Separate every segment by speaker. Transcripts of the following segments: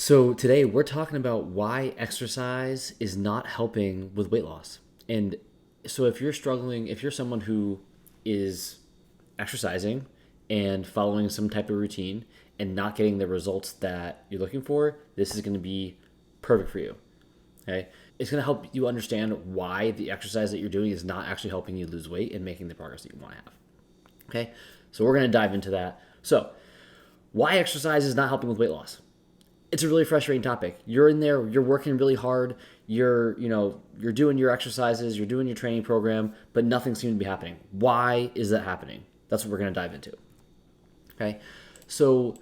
Speaker 1: So today we're talking about why exercise is not helping with weight loss. And so if you're struggling, if you're someone who is exercising and following some type of routine and not getting the results that you're looking for, this is going to be perfect for you. Okay? It's going to help you understand why the exercise that you're doing is not actually helping you lose weight and making the progress that you want to have. Okay? So we're going to dive into that. So, why exercise is not helping with weight loss? It's a really frustrating topic. You're in there, you're working really hard, you're doing your exercises, you're doing your training program, but nothing seems to be happening. Why is that happening? That's what we're going to dive into. Okay? So,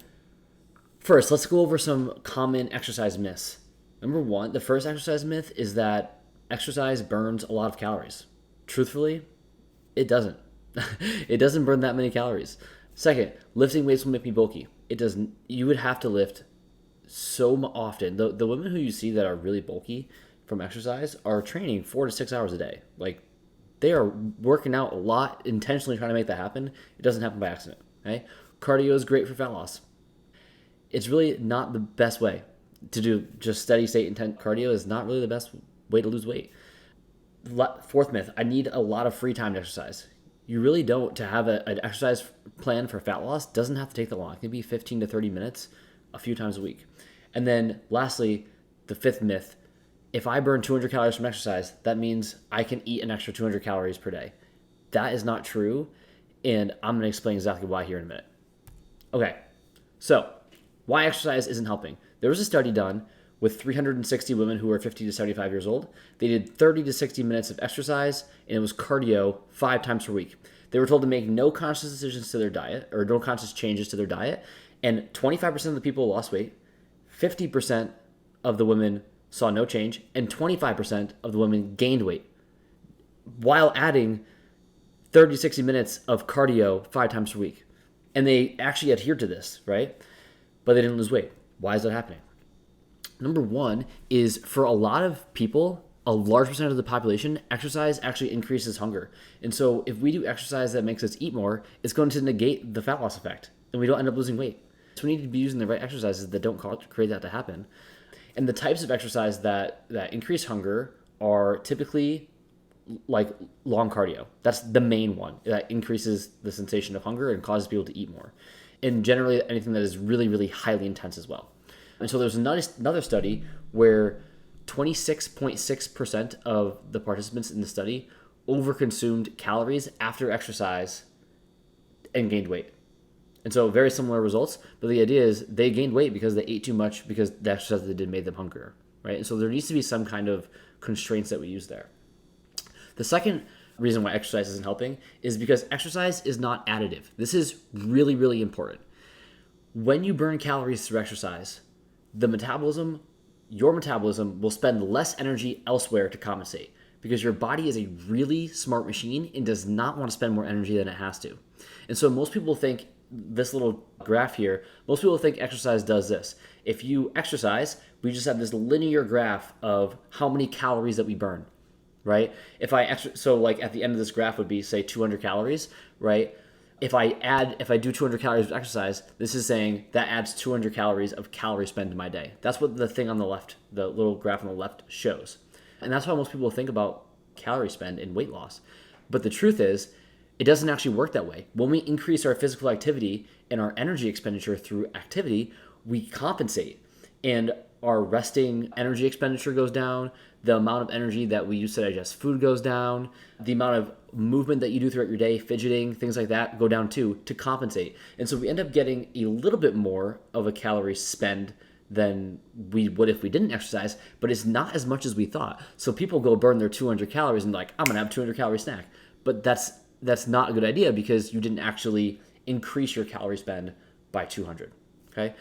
Speaker 1: first, let's go over some common exercise myths. Number one, the first exercise myth is that exercise burns a lot of calories. Truthfully, it doesn't. It doesn't burn that many calories. Second, lifting weights will make me bulky. It doesn't. You would have to lift so often. The women who you see that are really bulky from exercise are training 4 to 6 hours a day. Like, they are working out a lot, intentionally trying to make that happen. It doesn't happen by accident. Okay? Cardio is great for fat loss. It's really not the best way to do. Just steady state intent cardio is not really the best way to lose weight. Fourth myth, I need a lot of free time to exercise. You really don't. To have an exercise plan for fat loss doesn't have to take that long. It can be 15 to 30 minutes a few times a week. And then lastly, the fifth myth, if I burn 200 calories from exercise, that means I can eat an extra 200 calories per day. That is not true, and I'm going to explain exactly why here in a minute. Okay, so why exercise isn't helping. There was a study done with 360 women who were 50 to 75 years old. They did 30 to 60 minutes of exercise, and it was cardio 5 times per week. They were told to make no conscious decisions to their diet, or no conscious changes to their diet, and 25% of the people lost weight, 50% of the women saw no change, and 25% of the women gained weight while adding 30 to 60 minutes of cardio 5 times per week. And they actually adhered to this, right? But they didn't lose weight. Why is that happening? Number one is, for a lot of people, a large percent of the population, exercise actually increases hunger. And so if we do exercise that makes us eat more, it's going to negate the fat loss effect, and we don't end up losing weight. So we need to be using the right exercises that don't create that to happen. And the types of exercise that increase hunger are typically like long cardio. That's the main one that increases the sensation of hunger and causes people to eat more. And generally anything that is really, really highly intense as well. And so there's another study where 26.6% of the participants in the study overconsumed calories after exercise and gained weight. And so very similar results, but the idea is they gained weight because they ate too much because the exercise they did made them hungrier, right? And so there needs to be some kind of constraints that we use there. The second reason why exercise isn't helping is because exercise is not additive. This is really, really important. When you burn calories through exercise, your metabolism will spend less energy elsewhere to compensate, because your body is a really smart machine and does not want to spend more energy than it has to. And so most people think, this little graph here, most people think exercise does this. If you exercise, we just have this linear graph of how many calories that we burn, right? So like at the end of this graph would be, say, 200 calories, right? If I do 200 calories of exercise, this is saying that adds 200 calories of calorie spend in my day. That's what the thing on the left, the little graph on the left, shows. And that's why most people think about calorie spend in weight loss. But the truth is, it doesn't actually work that way. When we increase our physical activity and our energy expenditure through activity, we compensate. And our resting energy expenditure goes down. The amount of energy that we use to digest food goes down. The amount of movement that you do throughout your day, fidgeting, things like that, go down too, to compensate. And so we end up getting a little bit more of a calorie spend than we would if we didn't exercise, but it's not as much as we thought. So people go burn their 200 calories and like, I'm gonna have a 200 calorie snack. But that's not a good idea, because you didn't actually increase your calorie spend by 200. Okay?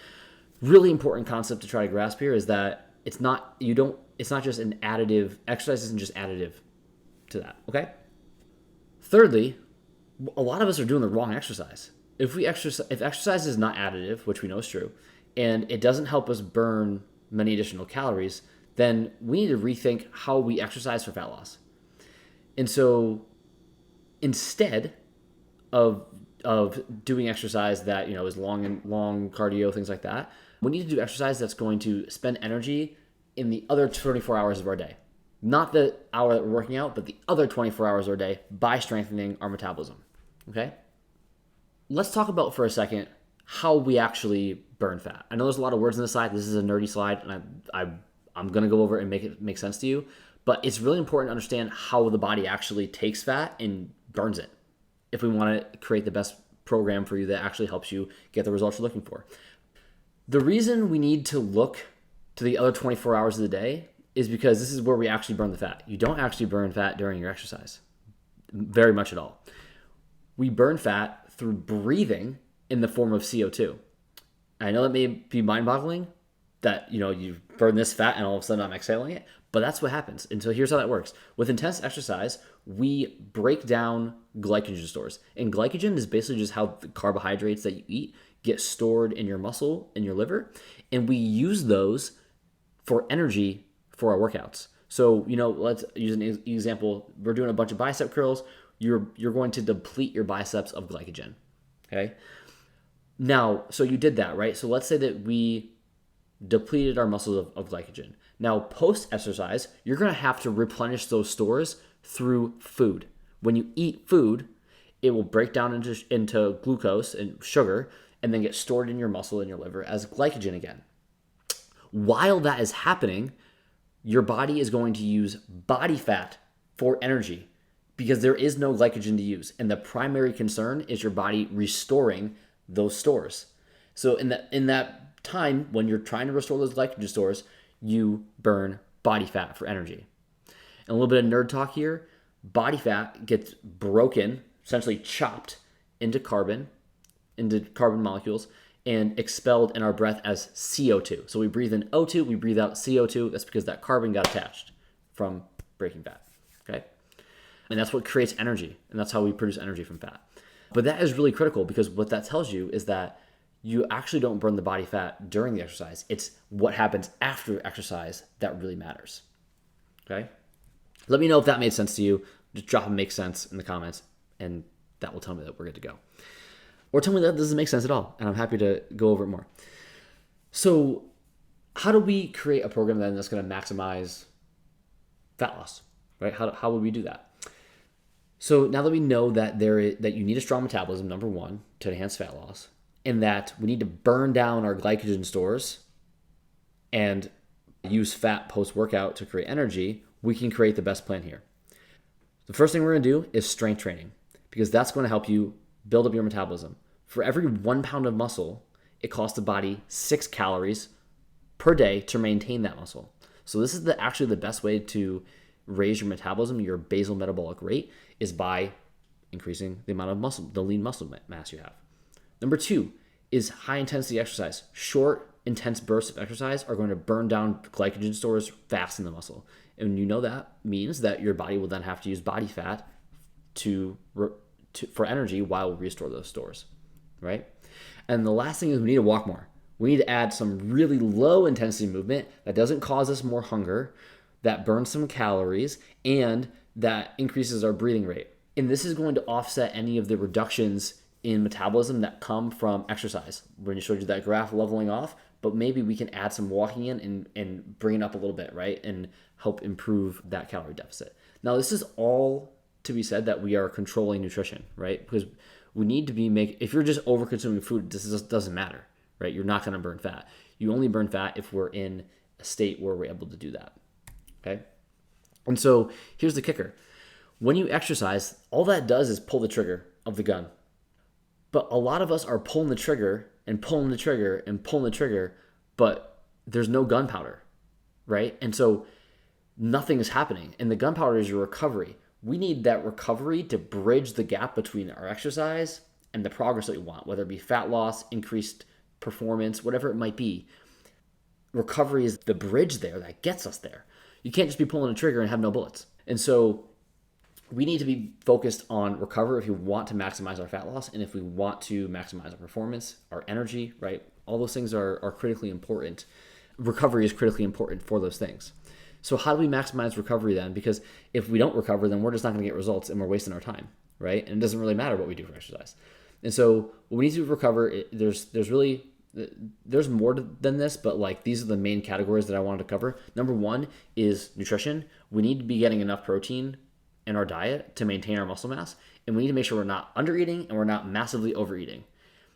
Speaker 1: Really important concept to try to grasp here is that it's not just an additive. Exercise isn't just additive to that. Okay? Thirdly, a lot of us are doing the wrong exercise. If exercise is not additive, which we know is true, and it doesn't help us burn many additional calories, then we need to rethink how we exercise for fat loss. And so instead of doing exercise that is long cardio, things like that, We need to do exercise that's going to spend energy in the other 24 hours of our day. Not the hour that we're working out, but the other 24 hours of our day by strengthening our metabolism. Okay? Let's talk about for a second how we actually burn fat. I know there's a lot of words on this slide. This is a nerdy slide, and I'm going to go over it and make it make sense to you. But it's really important to understand how the body actually takes fat and burns it if we want to create the best program for you that actually helps you get the results you're looking for. The reason we need to look to the other 24 hours of the day is because this is where we actually burn the fat. You don't actually burn fat during your exercise, very much at all. We burn fat through breathing in the form of CO2. I know that may be mind-boggling that, you burn this fat and all of a sudden I'm exhaling it, but that's what happens. And so here's how that works. With intense exercise, we break down glycogen stores. And glycogen is basically just how the carbohydrates that you eat get stored in your muscle, in your liver, and we use those for energy for our workouts. So, let's use an example. We're doing a bunch of bicep curls. You're going to deplete your biceps of glycogen, okay? Now, so you did that, right? So let's say that we depleted our muscles of glycogen. Now, post-exercise, you're going to have to replenish those stores through food. When you eat food, it will break down into glucose and sugar and then get stored in your muscle and your liver as glycogen again. While that is happening, your body is going to use body fat for energy because there is no glycogen to use. And the primary concern is your body restoring those stores. So in that time, when you're trying to restore those glycogen stores, you burn body fat for energy. And a little bit of nerd talk here, body fat gets broken, essentially chopped into carbon molecules, and expelled in our breath as CO2. So we breathe in O2, we breathe out CO2. That's because that carbon got attached from breaking fat, okay? And that's what creates energy, and that's how we produce energy from fat. But that is really critical because what that tells you is that you actually don't burn the body fat during the exercise. It's what happens after exercise that really matters, okay? Let me know if that made sense to you. Just drop a make sense in the comments, and that will tell me that we're good to go. Or tell me that doesn't make sense at all, and I'm happy to go over it more. So how do we create a program then that's going to maximize fat loss, right? How would we do that? So now that we know that that you need a strong metabolism, number one, to enhance fat loss, and that we need to burn down our glycogen stores and use fat post-workout to create energy, we can create the best plan here. The first thing we're going to do is strength training because that's going to help you build up your metabolism. For every 1 pound of muscle, it costs the body 6 calories per day to maintain that muscle. So this is actually the best way to raise your metabolism, your basal metabolic rate, is by increasing the amount of muscle, the lean muscle mass you have. Number 2 is high intensity exercise. Short, intense bursts of exercise are going to burn down glycogen stores fast in the muscle. And that means that your body will then have to use body fat for energy while we restore those stores, right? And the last thing is we need to walk more. We need to add some really low intensity movement that doesn't cause us more hunger, that burns some calories, and that increases our breathing rate. And this is going to offset any of the reductions in metabolism that come from exercise. When you showed you that graph leveling off, but maybe we can add some walking in and bring it up a little bit, right? And help improve that calorie deficit. Now, this is all to be said that we are controlling nutrition, right? Because we need to if you're just over consuming food, this doesn't matter, right? You're not going to burn fat. You only burn fat if we're in a state where we're able to do that, okay? And so here's the kicker. When you exercise, all that does is pull the trigger of the gun. But a lot of us are pulling the trigger and pulling the trigger and pulling the trigger, but there's no gunpowder, right? And so nothing is happening. And the gunpowder is your recovery. We need that recovery to bridge the gap between our exercise and the progress that we want, whether it be fat loss, increased performance, whatever it might be. Recovery is the bridge there that gets us there. You can't just be pulling a trigger and have no bullets. And so we need to be focused on recovery if we want to maximize our fat loss and if we want to maximize our performance, our energy, right? All those things are critically important. Recovery is critically important for those things. So how do we maximize recovery then? Because if we don't recover, then we're just not going to get results and we're wasting our time, right? And it doesn't really matter what we do for exercise. And so what we need to recover, there's really there's more than this, but like these are the main categories that I wanted to cover. Number one is nutrition. We need to be getting enough protein in our diet to maintain our muscle mass, and we need to make sure we're not undereating and we're not massively overeating.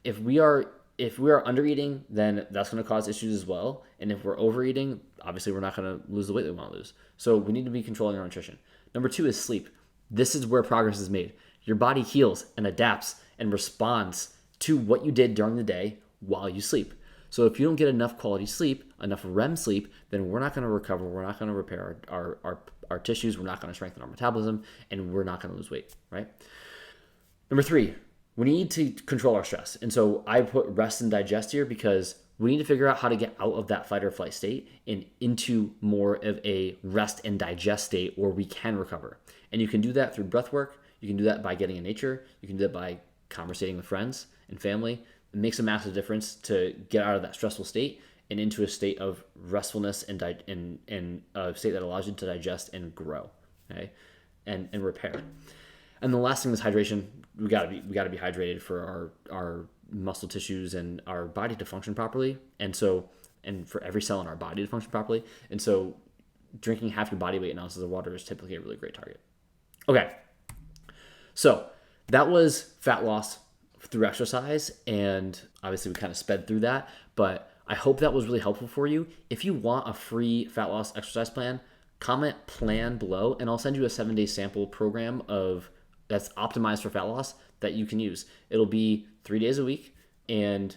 Speaker 1: If we are undereating, then that's going to cause issues as well. And if we're overeating, obviously we're not going to lose the weight that we want to lose. So we need to be controlling our nutrition. Number two is sleep. This is where progress is made. Your body heals and adapts and responds to what you did during the day while you sleep. So if you don't get enough quality sleep, enough REM sleep, then we're not going to recover. We're not going to repair our tissues. We're not going to strengthen our metabolism, and we're not going to lose weight, right? Number three, we need to control our stress. And so I put rest and digest here because we need to figure out how to get out of that fight or flight state and into more of a rest and digest state where we can recover. And you can do that through breath work. You can do that by getting in nature. You can do that by conversating with friends and family. It makes a massive difference to get out of that stressful state and into a state of restfulness and a state that allows you to digest and grow, okay, and repair. And the last thing is hydration. We gotta be hydrated for our muscle tissues and our body to function properly, and for every cell in our body to function properly. And so drinking half your body weight in ounces of water is typically a really great target. Okay, so that was fat loss through exercise, and obviously we kind of sped through that, but I hope that was really helpful for you. If you want a free fat loss exercise plan, comment plan below, and I'll send you a 7-day sample program that's optimized for fat loss that you can use. It'll be 3 days a week, and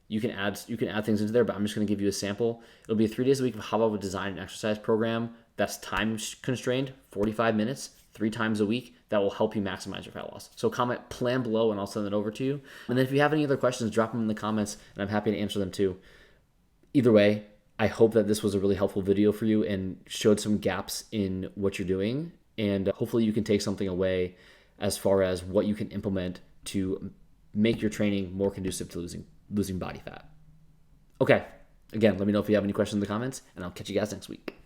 Speaker 1: you can add things into there, but I'm just going to give you a sample. It'll be 3 days a week of how I would design an exercise program that's time constrained, 45 minutes, 3 times a week, that will help you maximize your fat loss. So comment plan below, and I'll send it over to you. And then if you have any other questions, drop them in the comments, and I'm happy to answer them too. Either way, I hope that this was a really helpful video for you and showed some gaps in what you're doing, and hopefully you can take something away as far as what you can implement to make your training more conducive to losing body fat. Okay, again, let me know if you have any questions in the comments, and I'll catch you guys next week.